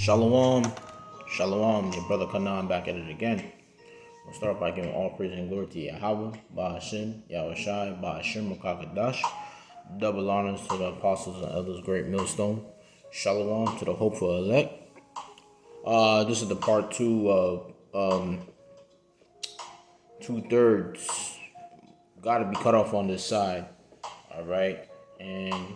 Shalom, shalom, your brother Kanan back at it again. We'll start by giving all praise and glory to Yahweh, Bahashim, Yahushai, Bahashim, Makakadash. Double honors to the apostles and others, great millstone. Shalom to the hopeful elect. This is the part 2 of 2/3. Got to be cut off on this side, all right, and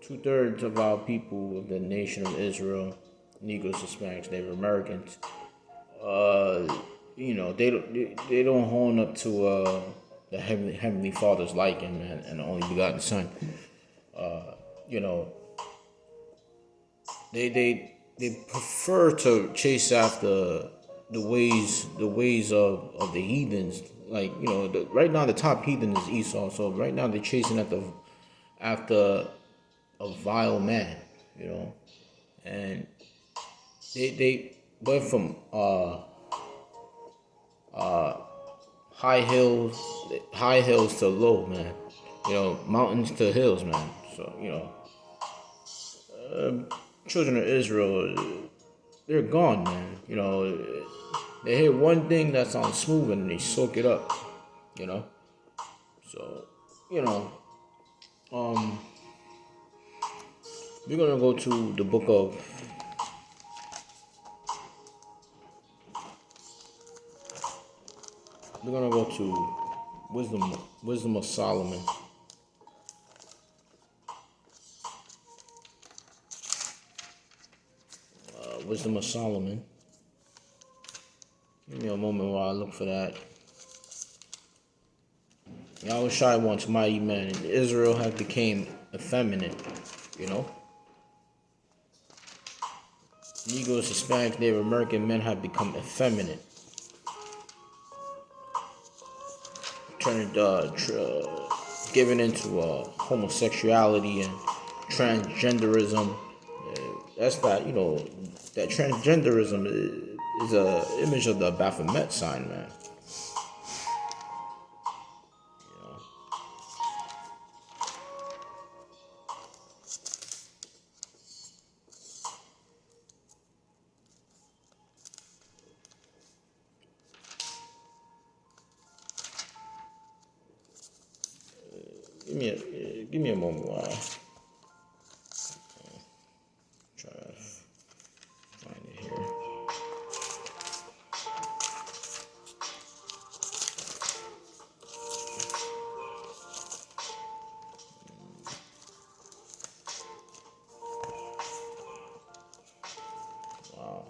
2/3 of our people of the nation of Israel, Negroes, Hispanics, Native Americans, they don't hone up to the heavenly Father's liking and the only begotten Son. They prefer to chase after the ways of the heathens. Like right now the top heathen is Esau. So right now they're chasing after a vile man, and they went from high hills to low, man. Mountains to hills, man. So children of Israel, they're gone, man. They hear one thing that sounds smooth and they soak it up, So, we're gonna go to the book of Wisdom of Solomon. Wisdom of Solomon. Give me a moment while I look for that. Yahushai wants mighty men, and Israel has became effeminate, Negroes, Hispanics, Native American men have become effeminate. Given into homosexuality and transgenderism. That's not, that transgenderism is a image of the Baphomet sign, man. Give me a moment while I try to find it here. Wow.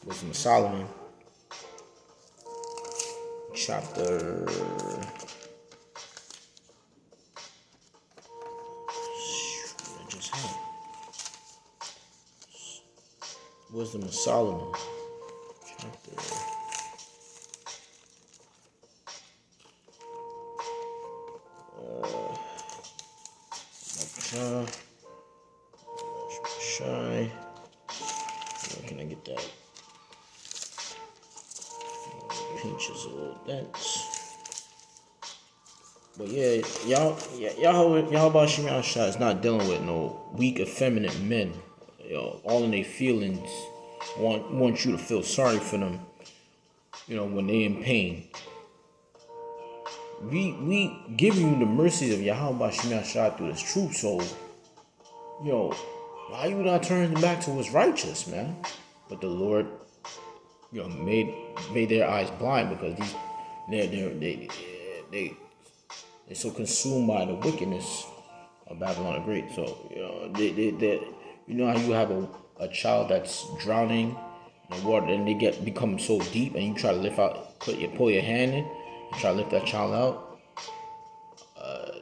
Wisdom of Solomon. Chapter Wisdom of Solomon. Shy. Where can I get that? Pinch is a little dense. But yeah, Yahweh Shema Shah is not dealing with no weak, effeminate men. All in their feelings want you to feel sorry for them, when they in pain. We give you the mercies of Yahweh Shema Shah through this truth, so why you not turning back to what's righteous, man? But the Lord made their eyes blind because they're so consumed by the wickedness of Babylon the Great. So they how you have a child that's drowning in the water and they become so deep and you try to pull your hand in and try to lift that child out.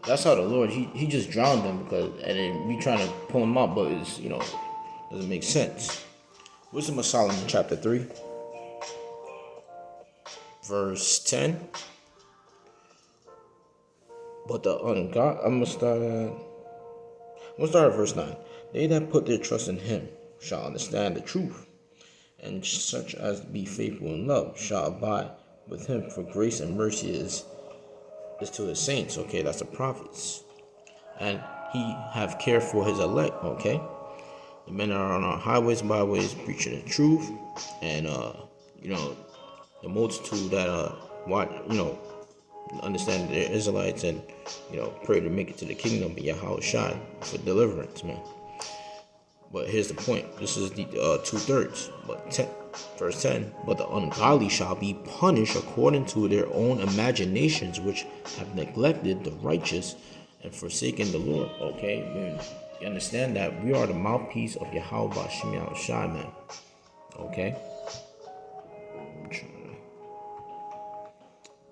That's how the Lord he just drowned them and then we trying to pull him out, but it's doesn't make sense. Wisdom of Solomon chapter 3. Verse 10. But the ungodly, I'm gonna start at verse 9. They that put their trust in him shall understand the truth, and such as be faithful in love shall abide with him, for grace and mercy is is to his saints, okay? That's the prophets. And he have care for his elect, okay? The men are on our highways and byways preaching the truth. And, the multitude that, understand they're Israelites and, pray to make it to the kingdom of Yahweh Shai for deliverance, man. But here's the point. This is the 2/3. Verse 10. But the ungodly shall be punished according to their own imaginations, which have neglected the righteous and forsaken the Lord. Okay, man. You understand that we are the mouthpiece of Yahweh Bashim Yahushai, man. Okay.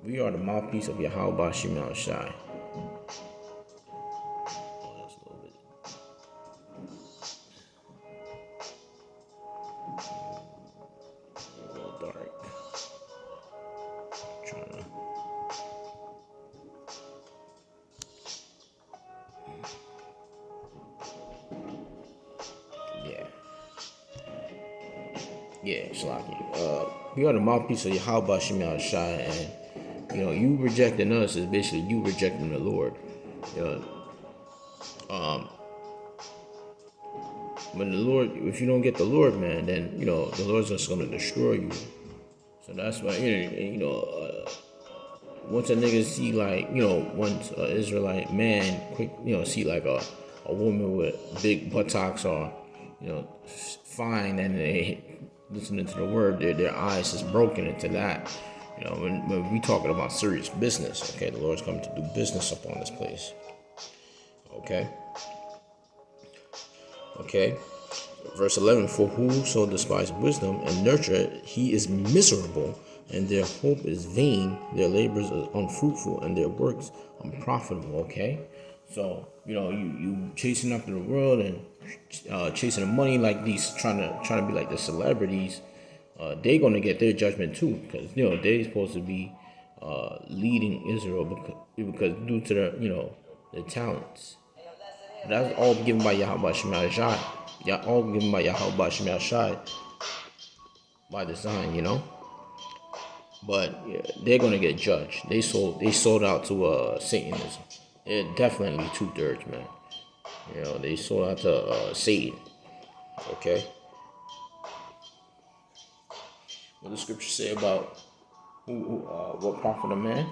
We are the mouthpiece of Yahweh Bashim Yahushai. Yeah, Shalaki. We are the mouthpiece of Yahweh Bashim Yahushai, and you rejecting us is basically you rejecting the Lord. When the Lord, if you don't get the Lord, man, then the Lord's just gonna destroy you. So that's why once a nigga see once an Israelite man quick see like a woman with big buttocks or fine, and they listening to the word, their eyes is broken into that. When we talking about serious business, okay, the Lord's coming to do business upon this place. Okay. Verse 11, for whoso despise wisdom and nurture it, he is miserable, and their hope is vain, their labors are unfruitful, and their works unprofitable. Okay, so you chasing after the world and chasing the money like these, trying to be like the celebrities. They're gonna get their judgment too, because they're supposed to be leading Israel because due to their talents. That's all given by Yahweh Shemai Shai. All given by Yahweh Shemai Shai by design, But they're gonna get judged. They sold out to Satanism. They're definitely 2/3, man. They sold out to Satan. Okay. What the scripture say about what profit a man?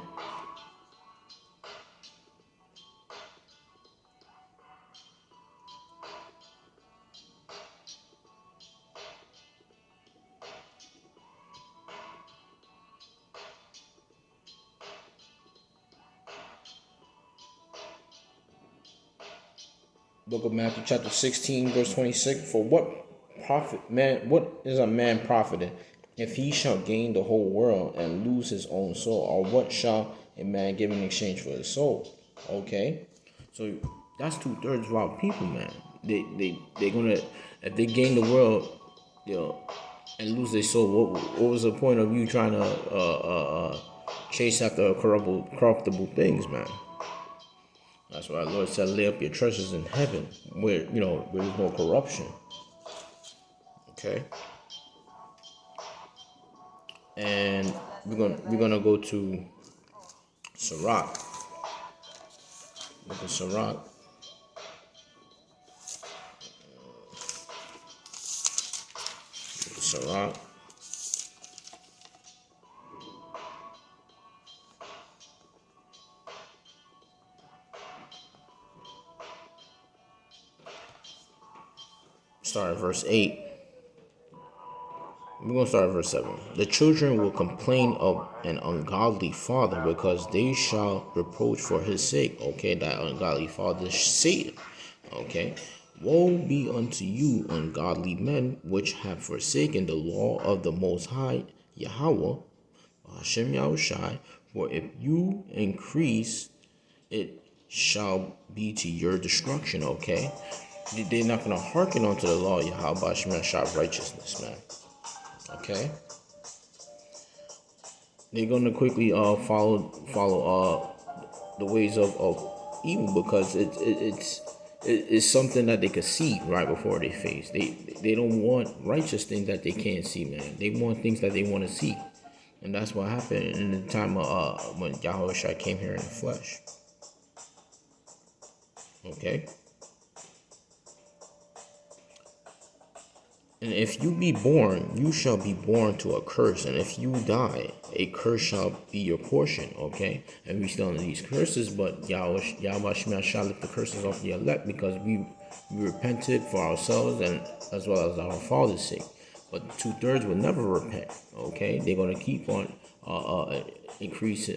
Book of Matthew chapter 16 verse 26. For what is a man profited if he shall gain the whole world and lose his own soul? Or what shall a man give in exchange for his soul? Okay, so that's 2/3 of our people, man. They're gonna, if they gain the world, and lose their soul. What was the point of you trying to chase after corruptible things, man? That's why the Lord said, lay up your treasures in heaven, where where there's no corruption. Okay. And we're gonna go to Sirach. Look at Sirach. Sirach. Start at verse 8. We're going to start at verse 7. The children will complain of an ungodly father because they shall reproach for his sake. Okay, that ungodly father is Satan. Okay. Woe be unto you, ungodly men, which have forsaken the law of the Most High, Yahweh, Hashem Yahushai, for if you increase, it shall be to your destruction. Okay. They're not going to hearken unto the law of Yahweh, Hashem Yahushai, righteousness, man. Okay. They're going to quickly follow the ways of evil, because it's something that they could see right before their face. They don't want righteous things that they can't see, man. They want things that they want to see. And that's what happened in the time of when Yahweh Shai came here in the flesh. Okay? And if you be born, you shall be born to a curse. And if you die, a curse shall be your portion. Okay? And we still under these curses, but Yahweh shall lift the curses off the elect because we repented for ourselves and as well as our father's sake. But 2/3 will never repent. Okay? They're going to keep on increasing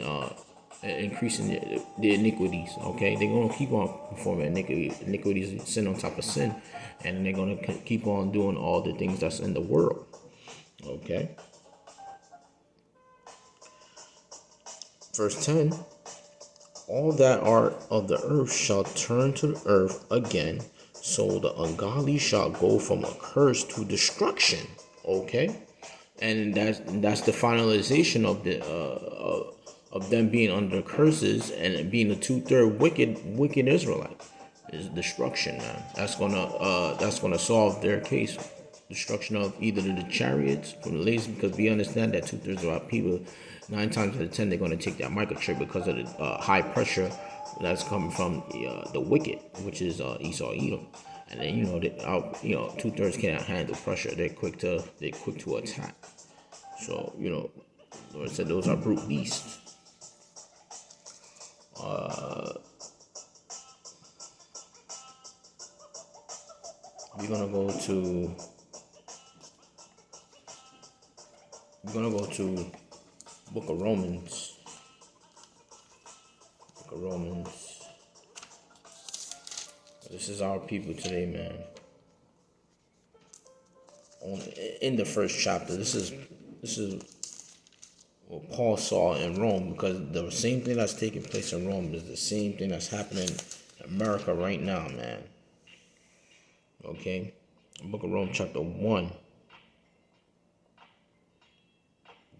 the iniquities. Okay, they're gonna keep on performing iniquities, sin on top of sin, and they're gonna keep on doing all the things that's in the world. Okay, verse 10: all that are of the earth shall turn to the earth again, so the ungodly shall go from a curse to destruction. Okay, and that's the finalization of the of them being under curses and being a 2/3 wicked Israelite is destruction, man. That's gonna solve their case. Destruction of either the chariots from the lazy, because we understand that 2/3 of our people, 9 times out of 10, they're gonna take that microchip because of the high pressure that's coming from the wicked, which is Esau Edom. And then 2/3 cannot handle pressure. They're quick to attack. So Lord said those are brute beasts. We're gonna go to Book of Romans. Book of Romans. This is our people today, man. In the first chapter, this is what Paul saw in Rome, because the same thing that's taking place in Rome is the same thing that's happening in America right now, man. Okay, Book of Rome, chapter 1.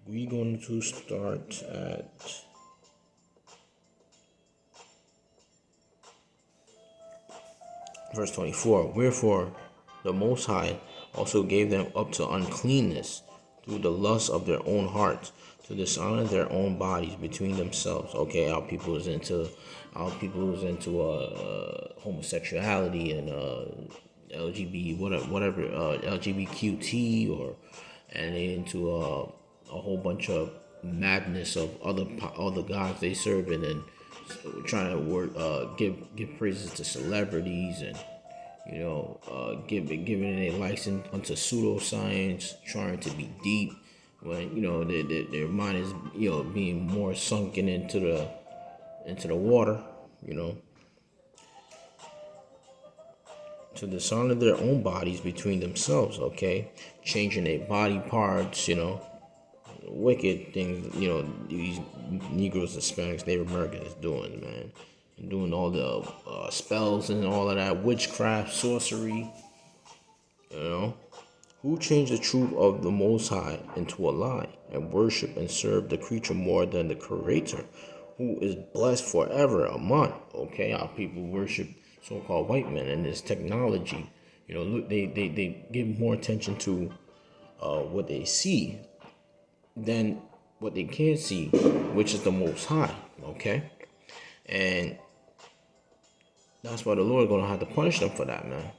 We're going to start at verse 24. Wherefore the Most High also gave them up to uncleanness through the lust of their own hearts, to dishonor their own bodies between themselves. Okay, our people is into homosexuality and LGBT, whatever LGBTQT, and they into a whole bunch of madness of other gods they serve, and then trying to give praises to celebrities, and giving a license unto pseudoscience, trying to be deep when their mind is being more sunken into the water, to dishonor their own bodies between themselves. Okay, changing their body parts, wicked things, these Negroes, Hispanics, Native Americans is doing, man. And doing all the spells and all of that, witchcraft, sorcery, Who changed the truth of the Most High into a lie, and worship and serve the creature more than the Creator, who is blessed forever. Amen. Okay, our people worship so-called white men and this technology. Look, they give more attention to what they see than what they can't see, which is the Most High. Okay, and that's why the Lord gonna have to punish them for that, man.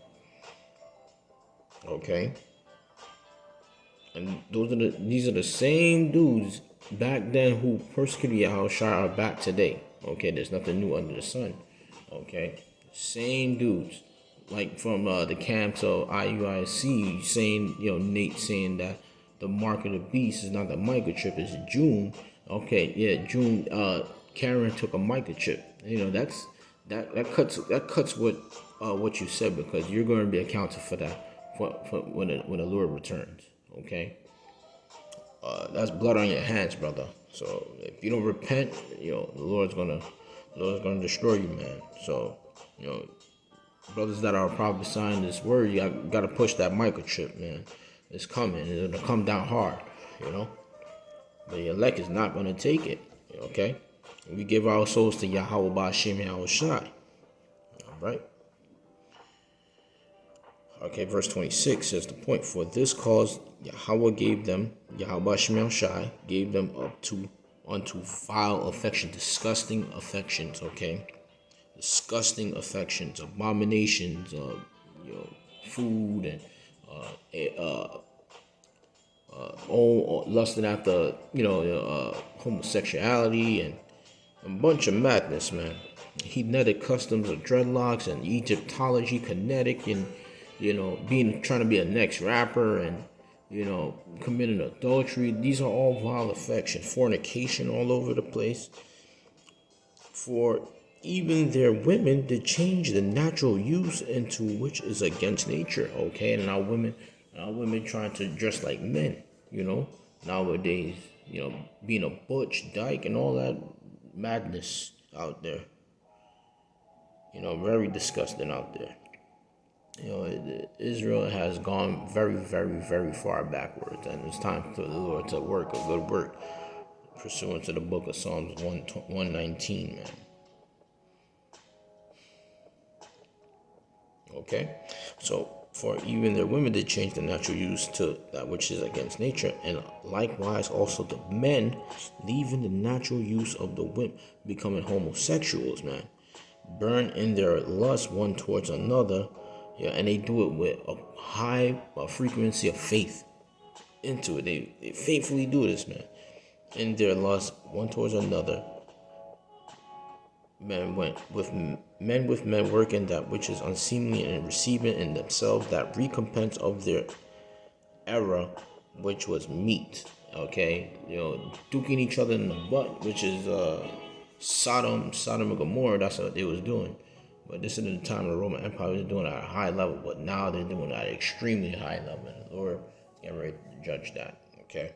Okay, and these are the same dudes back then who persecuted Yahushua are back today. Okay, there's nothing new under the sun. Okay, same dudes, like from the camps of IUIC, saying, Nate saying that the mark of the beast is not the microchip, it's June. Okay, yeah, June. Karen took a microchip. That cuts what you said, because you're going to be accounted for that for when the Lord returns. Okay, that's blood on your hands, brother. So if you don't repent, the Lord's gonna destroy you, man. So brothers that are prophesying this word, you got to push that microchip, man. It's coming. It's gonna come down hard, But your elect is not gonna take it. Okay, we give our souls to Yahweh Ba'Shem Yahushai. All right. Okay, verse 26 says the point. For this cause Yahweh gave them, Yahweh Shemel Shai gave them up to unto vile affection, disgusting affections, okay? Disgusting affections, abominations, food and lusting after, homosexuality and a bunch of madness, man. Hedonistic customs of dreadlocks and Egyptology, kinetic, and being trying to be a next rapper and committing adultery. These are all vile affections. Fornication all over the place. For even their women did change the natural use into which is against nature. Okay, and our women trying to dress like men. Nowadays, being a butch dyke and all that madness out there. Very disgusting out there. Israel has gone very, very, very far backwards, and it's time for the Lord to work a good work, pursuant to the book of Psalms 119, man. Okay? So, for even their women did change the natural use to that which is against nature, and likewise also the men, leaving the natural use of the women, becoming homosexuals, man. Burn in their lust one towards another, and they do it with a high frequency of faith into it. They faithfully do this, man. In their lust one towards another, men with men working that which is unseemly and receiving in themselves that recompense of their error, which was meat. Okay, duking each other in the butt, which is Sodom and Gomorrah. That's what they was doing. But this is the time of the Roman Empire. They was doing it at a high level, but now they're doing it at an extremely high level. And the Lord get ready to judge that. Okay.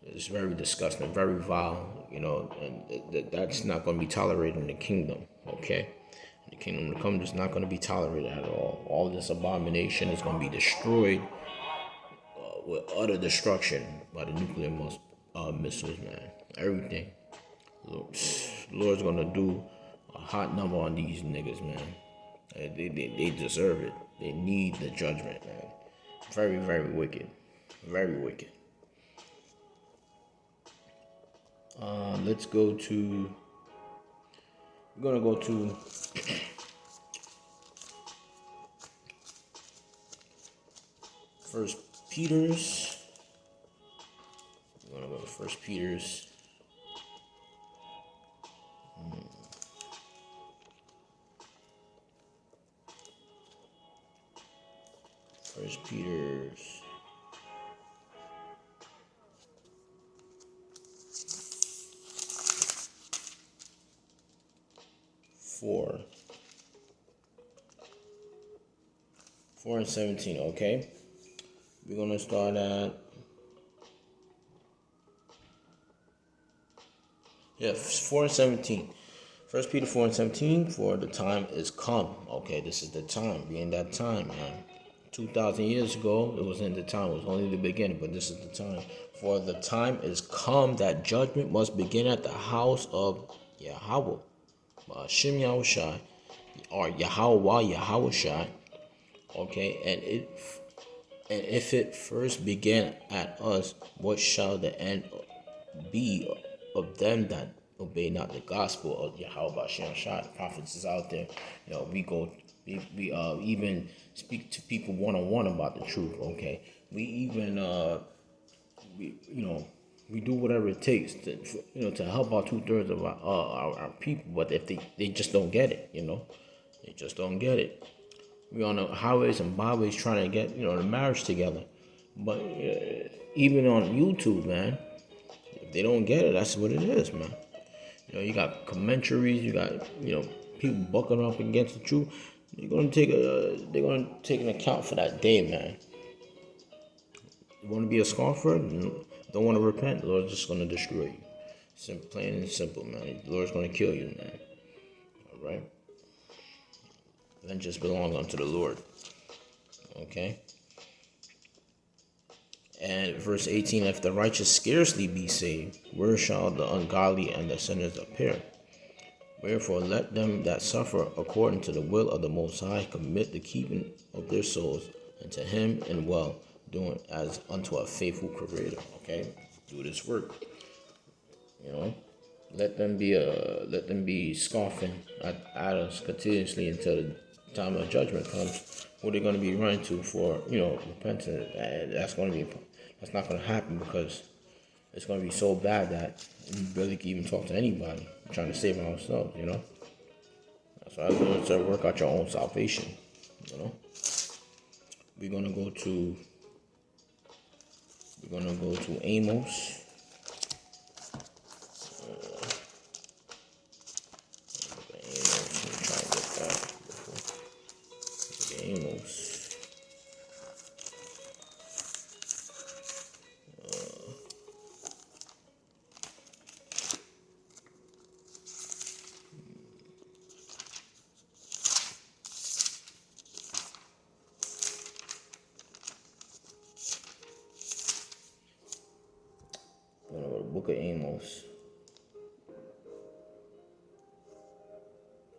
It's very disgusting, very vile, and that's not going to be tolerated in the kingdom, okay? The kingdom to come is not going to be tolerated at all. All this abomination is going to be destroyed with utter destruction by the nuclear missiles, man. Everything. Lord's going to do a hot number on these niggas, man. They deserve it. They need the judgment, man. Very, very wicked. Very wicked. Let's go to. We're gonna go to First Peter's. We're gonna go to First Peter's. First Peter's. 4 and 17, okay? We're going to start at 4 and 17. First Peter 4 and 17, for the time is come. Okay, this is the time, being that time, man. 2,000 years ago, it wasn't the time, it was only the beginning, but this is the time. For the time is come that judgment must begin at the house of Yahweh. Shem Yahushai, or Yahweh Shai, okay, and if it first began at us, what shall the end be of them that obey not the gospel of Yahweh Shem Shai? The prophets is out there. We even speak to people one-on-one about the truth. Okay, we even we do whatever it takes to help out 2/3 of our people. But if they just don't get it, they just don't get it. We on the highways and byways trying to get the marriage together, but even on YouTube, man, if they don't get it, that's what it is, man. You got commentaries, you got people bucking up against the truth. They're gonna take an account for that day, man. You want to be a scoffer? Don't want to repent? The Lord's just going to destroy you. Simple, plain and simple, man. The Lord's going to kill you, man. All right? Vengeance belongs unto the Lord. Okay? And verse 18, if the righteous scarcely be saved, where shall the ungodly and the sinners appear? Wherefore let them that suffer according to the will of the Most High commit the keeping of their souls unto Him in well doing as unto a faithful Creator. Okay, do this work. You know, let them be scoffing at us continuously until the time of judgment comes. What they're going to be running to for repentance. That's not going to happen, because it's going to be so bad that we barely can even talk to anybody. We're trying to save ourselves. That's why I learned to work out your own salvation. We're gonna go to Amos. Amos. Book of Amos.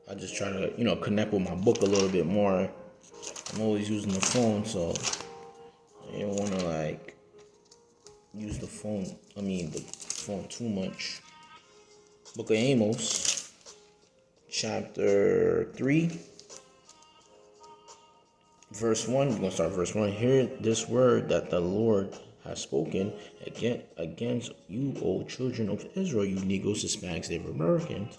I just try to, connect with my book a little bit more. I'm always using the phone, so I don't want to use the phone too much. Book of Amos, chapter 3, verse 1. We're going to start verse 1. Hear this word that the Lord has spoken against you, O children of Israel, you Negroes, Hispanics, Native Americans.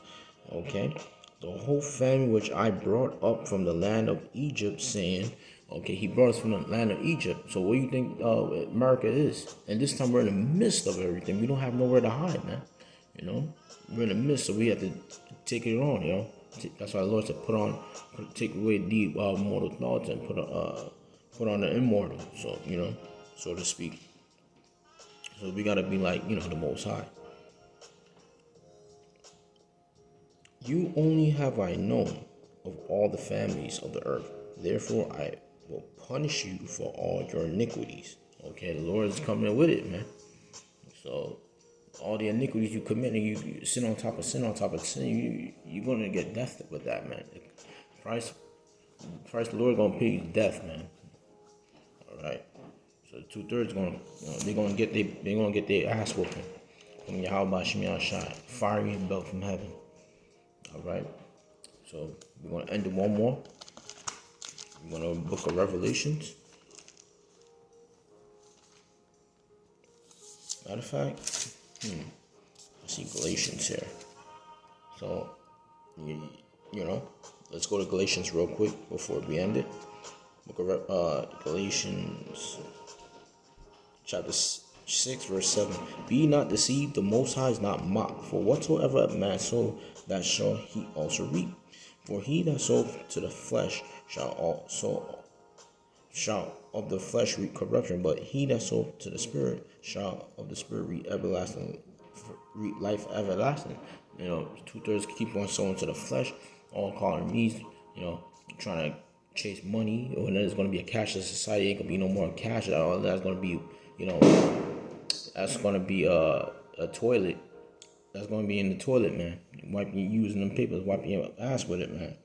Okay? The whole family which I brought up from the land of Egypt, saying, okay, he brought us from the land of Egypt. So what do you think America is? And this time we're in the midst of everything. We don't have nowhere to hide, man. We're in the midst, so we have to take it on, That's why the Lord said, take away the mortal thoughts and put on the immortal, so to speak. So we gotta be like, the Most High. You only have I known of all the families of the earth. Therefore I will punish you for all your iniquities. Okay, the Lord is coming with it, man. So all the iniquities you commit, and you sin on top of sin on top of sin, you're gonna get death with that, man. Christ, the Lord gonna pay you death, man. All right. So 2/3 they're gonna get their ass whooping from Yahweh Shemiah Shai, fiery belt from heaven. All right. So we're gonna end it one more. We're gonna book of Revelations. Matter of fact, I see Galatians here. So let's go to Galatians real quick before we end it. Book of Galatians, chapter 6, verse 7. Be not deceived, the Most High is not mocked. For whatsoever a man sow, that shall he also reap. For he that soweth to the flesh shall of the flesh reap corruption, but he that soweth to the Spirit shall of the Spirit reap life everlasting. 2/3 keep on sowing to the flesh, all calling me, trying to chase money, or then there's going to be a cashless society. Ain't going to be no more cash. All that's going to be, that's going to be a toilet. That's going to be in the toilet, man. Using them papers, wiping your ass with it, man.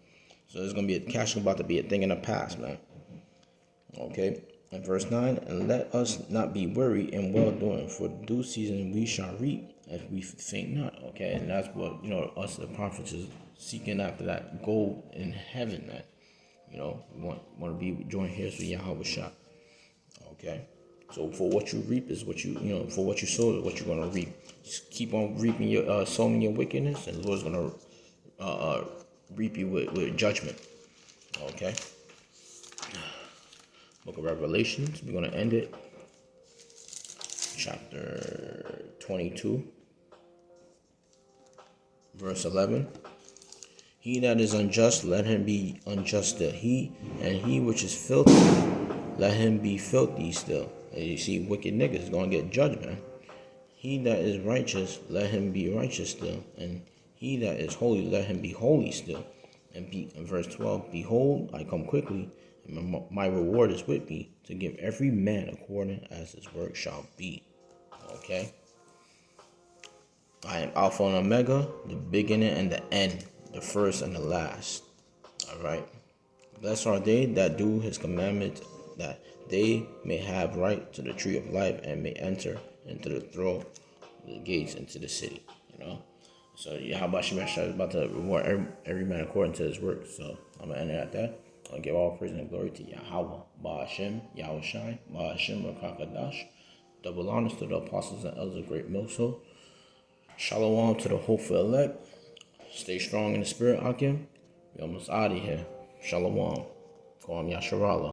So there's going to be cash about to be a thing in the past, man. Okay. And verse 9, and let us not be weary in well doing, for due season we shall reap if we faint not. Okay. And that's what, us, the prophets, is seeking after, that gold in heaven, man. We want to be joined here with Yahweh Shah. Okay. So for what you reap is what for what you sow is what you're gonna reap. Just keep on reaping your sowing your wickedness, and the Lord's gonna reap you with judgment. Okay. Book of Revelations. We're gonna end it. Chapter 22, verse 11. He that is unjust, let him be unjust still. He which is filthy, let him be filthy still. And you see, wicked niggas gonna get judged, man. He that is righteous, let him be righteous still. And he that is holy, let him be holy still. And in verse 12, behold, I come quickly, and my reward is with me, to give every man according as his work shall be. Okay? I am Alpha and Omega, the beginning and the end. the first and the last. All right. Blessed are they that do his commandments, that they may have right to the tree of life and may enter into the throne, the gates into the city. You know. So Yahweh Shemesh is about to reward every man according to his work. So I'm gonna end it at that. I'll give all praise and glory to Yahweh, Ba'ashem, Yahweh Shai, Ba'ashem, Rakakadash. Double honors to the apostles and elders of Great Millstone. Shalom to the hopeful elect. Stay strong in the spirit, Akim. We almost out of here. Shalom. Kwam Yasharala.